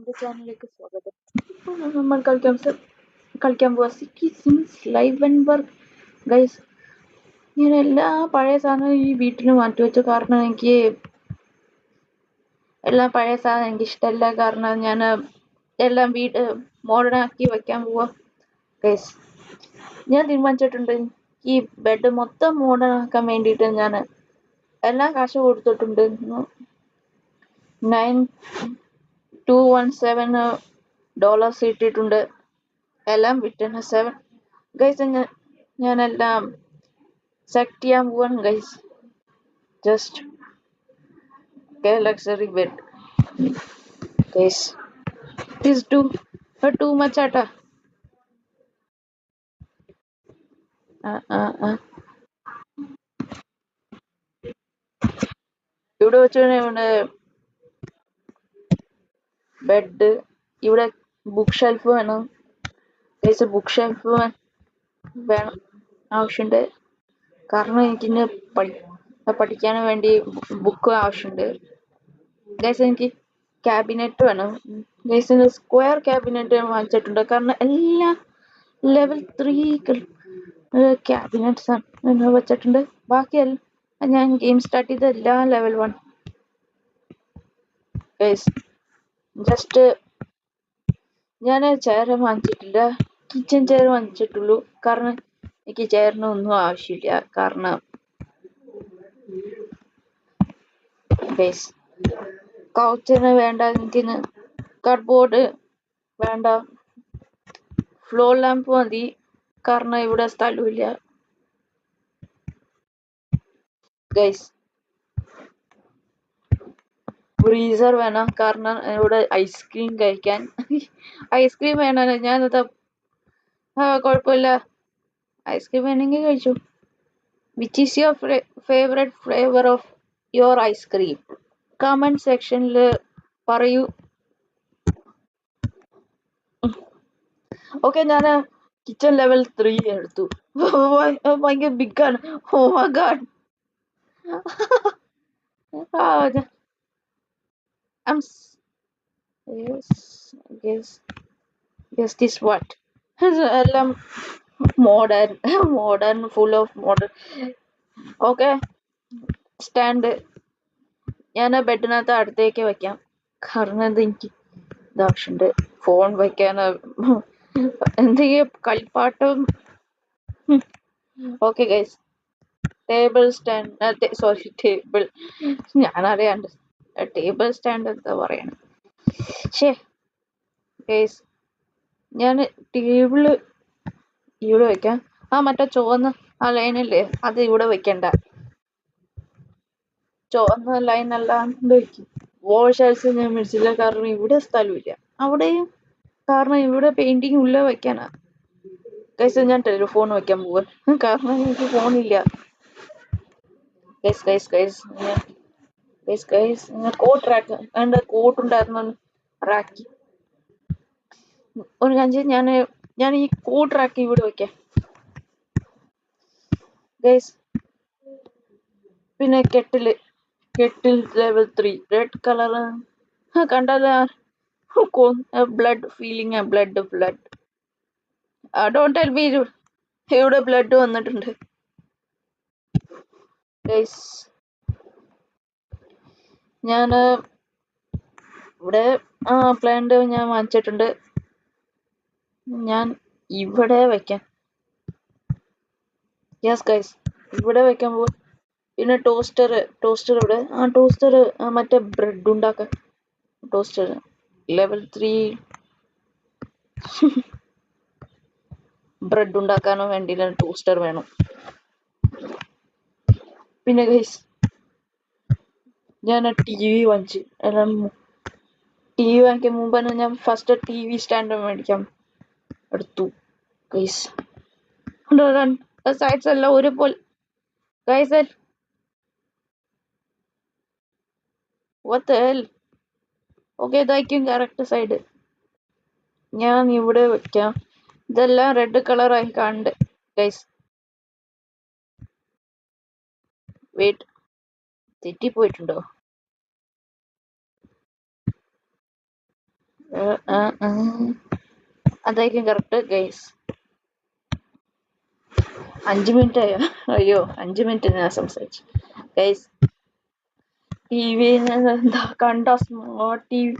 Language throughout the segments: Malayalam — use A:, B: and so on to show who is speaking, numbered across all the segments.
A: എൻ്റെ ചാനലിലേക്ക് സ്വാഗതം. ഇപ്പോൾ നമ്മൾ കളിക്കാൻ പോവാ city sims live and work. Guys, ഞാൻ എല്ലാ പഴയ സാധനവും ഈ വീട്ടിൽ മാറ്റി വെച്ചു. കാരണം എനിക്ക് എല്ലാം പഴയ സാധനം എനിക്ക് ഇഷ്ടമല്ല. കാരണം ഞാൻ എല്ലാം മോഡേൺ ആക്കി വെക്കാൻ പോവാ. ഗൈസ്, ഞാൻ തീരുമാനിച്ചിട്ടുണ്ട് ഈ ബെഡ് മൊത്തം മോഡേൺ ആക്കാൻ വേണ്ടിയിട്ട് ഞാൻ എല്ലാം കാശ് കൊടുത്തിട്ടുണ്ട്. 9217 ഡോളേഴ്സ് ഇട്ടിട്ടുണ്ട്. എല്ലാം വിറ്റാണ് 7 ഗൈസ്. ഞാനെല്ലാം സെലക്ട് ചെയ്യാൻ പോവാണ് guys. Just luxury bed guys. It too much ആട്ടാ. ഇവിടെ വെച്ച് ഇവിടെ ബെഡ്, ഇവിടെ ബുക്ക് ഷെൽഫ് വേണം ഗൈസ്. ബുക്ക് ഷെൽഫ് വേണം, ആവശ്യമുണ്ട്. കാരണം എനിക്കിന്ന് പഠിക്കാൻ വേണ്ടി ബുക്ക് ആവശ്യമുണ്ട് ഗൈസ്. എനിക്ക് ക്യാബിനറ്റ് വേണം ഗൈസ്. സ്ക്വയർ ക്യാബിനറ്റ് വാങ്ങിച്ചിട്ടുണ്ട്. കാരണം എല്ലാ ലെവൽ 3 ക്യാബിനറ്റ്സ് ആണ് വെച്ചിട്ടുണ്ട്. ബാക്കിയെല്ലാം ഞാൻ ഗെയിം സ്റ്റാർട്ട് ചെയ്ത എല്ലാം ലെവൽ 1 ഗൈസ്. ജസ്റ്റ് ഞാൻ ചെയർ വാങ്ങിച്ചിട്ടില്ല, കിച്ചൺ ചെയർ വാങ്ങിച്ചിട്ടുള്ളൂ. കാരണം എനിക്ക് ചെയറിന് ഒന്നും ആവശ്യമില്ല. കാരണം ഗൈസ്, കൗച്ചിന് വേണ്ട, എനിക്കിന് കട്ട്ബോർഡ് വേണ്ട, ഫ്ലോർ ലാമ്പ് മതി. കാരണം ഇവിടെ സ്ഥലമില്ല ഗൈസ്. ഫ്രീസർ വേണം, കാരണം ഇവിടെ ഐസ്ക്രീം കഴിക്കാൻ ഐസ്ക്രീം വേണം. ഞാനത് കുഴപ്പമില്ല, ഐസ്ക്രീം വേണമെങ്കിൽ കഴിച്ചു. Which is your favourite flavour of your ice cream? Comment സെക്ഷനിൽ പറയൂ. ഓക്കെ, ഞാൻ കിച്ചൺ ലെവൽ 3 എടുത്തു. ഭയങ്കര ബിഗ് ആണ്. Oh my god. Yes, this what? എല്ലാം modern full of modern. Okay, stand ഞാൻ ബെഡിനകത്ത് അടുത്തേക്ക് വെക്കാം. കാരണം എനിക്ക് ഇതാവശ്യമുണ്ട്. ഫോൺ വെക്കാൻ, എന്തെങ്കിലും കളിപ്പാട്ടം. Okay guys, table stand, sorry table, ഞാനറിയാണ്ട് ടേബിൾ സ്റ്റാൻഡ് എന്താ പറയണ. ശേ ഗൈസ്, ഞാൻ ടേബിള് ഇവിടെ വെക്കാം. മറ്റേ ചുവന്ന ലൈനല്ലേ, അത് ഇവിടെ വെക്കണ്ട. ചുവന്ന ലൈൻ അല്ലാണ്ട് വെക്കും. വോൾ ഷെൽസ് ഞാൻ മേടിച്ചില്ല, കാരണം ഇവിടെ സ്ഥലമില്ല. അവിടെയും കാരണം ഇവിടെ പെയിന്റിങ് ഉള്ള വെക്കാനാ ഗൈസ്. ഞാൻ ടെലിഫോൺ വെക്കാൻ പോവാൻ, കാരണം എനിക്ക് ഫോണില്ല ഗൈസ്. കോട്ട് റാക്ക്, എൻ്റെ കോട്ട് ഉണ്ടായിരുന്നു റാക്കി. ഒരു കാര്യം, ഞാൻ ഈ കോട്ട് റാക്കി ഇവിടെ വെക്കാം ഗൈസ്. പിന്നെ കെറ്റിൽ ലെവൽ 3 റെഡ് കളർ കണ്ടാല blood feeling. Blood don't tell me. ഇവിടെ ബ്ലഡ് വന്നിട്ടുണ്ട് ഗൈസ്. ഞാൻ ഇവിടെ പ്ലാന്റ് ഞാൻ വാങ്ങിച്ചിട്ടുണ്ട്. ഞാൻ ഇവിടെ വെക്കാം. യെസ് ഗൈസ്, ഇവിടെ വെക്കാൻ പോകും. പിന്നെ ടോസ്റ്റർ ഇവിടെ. ടോസ്റ്റർ മറ്റേ ബ്രെഡ് ഉണ്ടാക്കാൻ. ടോസ്റ്റർ ലെവൽ 3 ബ്രെഡ് ഉണ്ടാക്കാനോ വേണ്ടി ടോസ്റ്റർ വേണം. പിന്നെ ഗൈസ്, ഞാൻ ടി വി വാങ്ങിച്ചു. ടി വി വാങ്ങിക്കാൻ മുമ്പാണ് ഞാൻ ഫസ്റ്റ് TV സ്റ്റാൻഡ് മേടിക്കാൻ എടുത്തു ഗൈസ്. സൈഡ്സ് എല്ലാം ഒരുപോലെ guys. what the hell? Okay, ഇതായിരിക്കും കറക്റ്റ് സൈഡ്. ഞാൻ ഇവിടെ വെക്കാം. ഇതെല്ലാം റെഡ് കളറായി കാണണ്ട് ഗൈസ്. വെയിറ്റ്, തെറ്റിപ്പോയിട്ടുണ്ടോ? അതായിരിക്കും കറക്റ്റ് ഗൈസ്. 5 മിനിറ്റ് ആയോ? അയ്യോ 5 മിനിറ്റ് ഞാൻ സംസാരിച്ചു ഗൈസ്. ടി വി എന്താ കണ്ട സ്മാർട്ട് ടി വി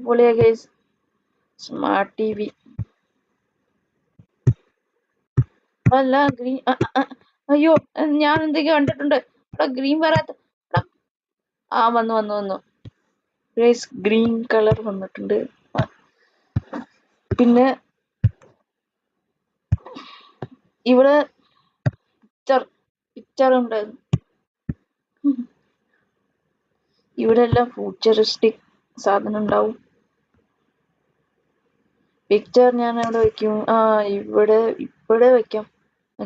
A: പൊളിയാ ഗൈസ്. സ്മാർട്ട് ടി വി അല്ല ഗ്രീൻ. അയ്യോ ഞാൻ എന്തൊക്കെയോ കണ്ടിട്ടുണ്ട്. ഇവിടെ ഗ്രീൻ വരാത്ത. വന്നു വന്നു വന്നു ഗൈസ്. ഗ്രീൻ കളർ വന്നിട്ടുണ്ട്. പിന്നെ ഇവിടെ പിക്ചർ ഉണ്ട്. ഇവിടെ എല്ലാം ഫ്യൂച്ചറിസ്റ്റിക് സാധനം ഉണ്ടാവും. പിക്ചർ ഞാൻ എവിടെ വെക്കും? ഇവിടെ വെക്കാം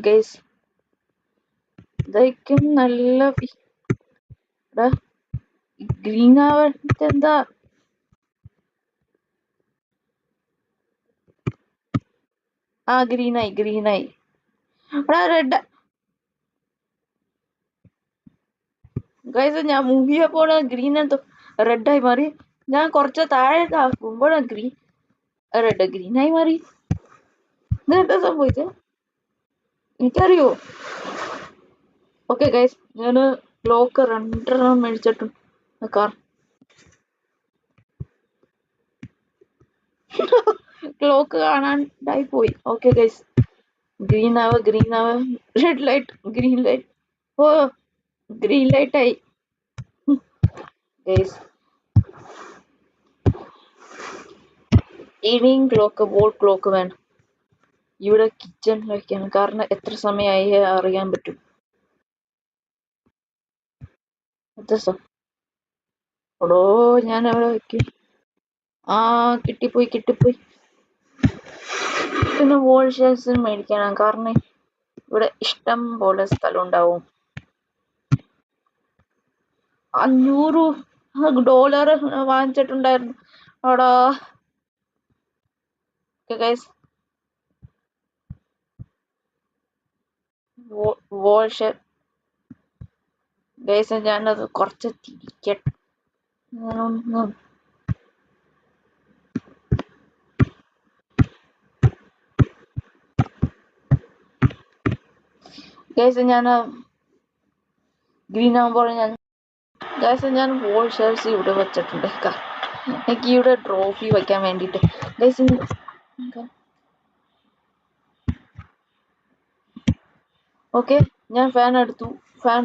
A: ഗൈസ്. ഇതായിരിക്കും നല്ല. ഗ്രീൻ ആവാത്ത എന്താ? ഗ്രീനായി. Red guys. ഞാൻ മൂവിയപ്പോൾ ഗ്രീൻ എന്തോ റെഡായി മാറി. ഞാൻ കുറച്ച് താഴെ ആക്കുമ്പോൾ ഗ്രീനായി മാറി. ഇതെന്താ സംഭവിച്ചത് എനിക്കറിയോ? ഓക്കെ ഗൈസ്, ഞാൻ ക്ലോക്ക് 2 മേടിച്ചിട്ടുണ്ട്. ക്ലോക്ക് കാണാണ്ടായി പോയി. ഓക്കെ ഗൈസ്, ഗ്രീൻ ആവ. Red light, green light. Oh green light ആയി guys. Evening clock, wall clock വേണം. ഇവിടെ കിച്ചണിലേക്കാണ്, കാരണം എത്ര സമയമായി അറിയാൻ പറ്റും. ഓടോ ഞാൻ എവിടെ വെക്കും? കിട്ടിപ്പോയി. പിന്നെ വോൾ ഷെൽസ് മേടിക്കണം, കാരണം ഇവിടെ ഇഷ്ടം പോലെ സ്ഥലം ഉണ്ടാവും. $500 വാങ്ങിച്ചിട്ടുണ്ടായിരുന്നു അവിടെ. വോൾ ഷെൽ ഗൈസ്, ഞാനത് കുറച്ച് തിരിക്കട്ടെ. ഗൈസ് ഞാൻ ഗ്രീൻ ആകുമ്പോൾ ഞാൻ വോൾ ഷെൽസ് ഇവിടെ വെച്ചിട്ടുണ്ട്. എനിക്ക് ഇവിടെ ട്രോഫി വെക്കാൻ വേണ്ടിട്ട് ഗൈസ്. ഓക്കെ, ഞാൻ ഫാൻ എടുത്തു. ഫാൻ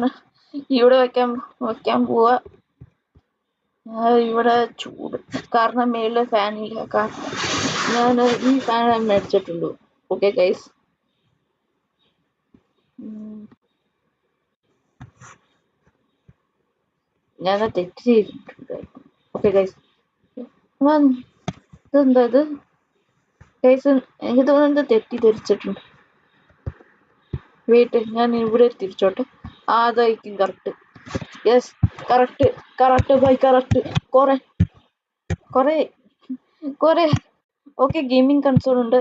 A: ഇവിടെ വെക്കാൻ പോവാ. ഇവിടെ ചൂട് കാരണം മേളില് ഫാൻ ഇല്ല. ഞാൻ ഈ ഫാൻ മേടിച്ചിട്ടുള്ളൂ. ഓക്കെ ഗൈസ്, ഞാൻ തെറ്റ് ചെയ്തിട്ടുണ്ട്. ഓക്കെ ഗൈസ്, ഇതെന്താ ഇത് ഗൈസ്? എനിക്ക് തോന്നുന്നത് തെറ്റിദ്ധരിച്ചിട്ടുണ്ട്. വെയിറ്റ്, ഞാൻ ഇവിടെ തിരിച്ചോട്ടെ. അതായിരിക്കും correct. Yes, correct bye, correct. കൊറേ ഓക്കെ. ഗെയിമിംഗ് കൺസോൾ ഉണ്ട്.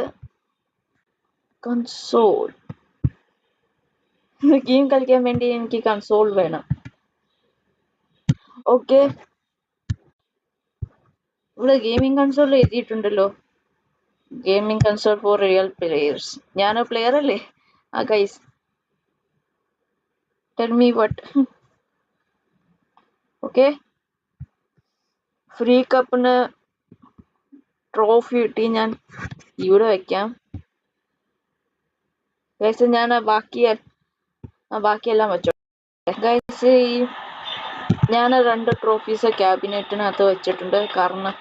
A: ഗെയിം കളിക്കാൻ വേണ്ടി എനിക്ക് കൺസോൾ വേണം. ഓക്കെ, ഇവിടെ ഗെയിമിംഗ് കൺസോൾ എഴുതിയിട്ടുണ്ടല്ലോ, gaming console for real players. ഞാനോ പ്ലെയർ അല്ലേ? Guys, tell me what. Okay, free കപ്പിന് ട്രോഫി കിട്ടി. ഞാൻ ഇവിടെ വെക്കാം ഗൈസ്. ഞാൻ ബാക്കിയെല്ലാം വെച്ചോ ഗൈസ്. ഞാൻ 2 ട്രോഫീസ് ക്യാബിനറ്റിനകത്ത് വെച്ചിട്ടുണ്ട്, കാരണം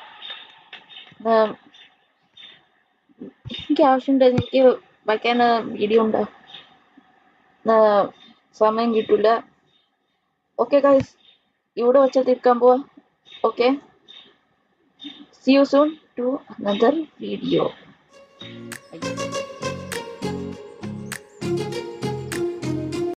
A: എനിക്ക് ആവശ്യമുണ്ട്. എനിക്ക് വയ്ക്കാൻ വീഡിയോ ഉണ്ട്, സമയം കിട്ടില്ല. ഓക്കെ ഗൈസ്, ഇവിടെ വെച്ച് തീർക്കാൻ പോവാ. Okay, see you soon to another video.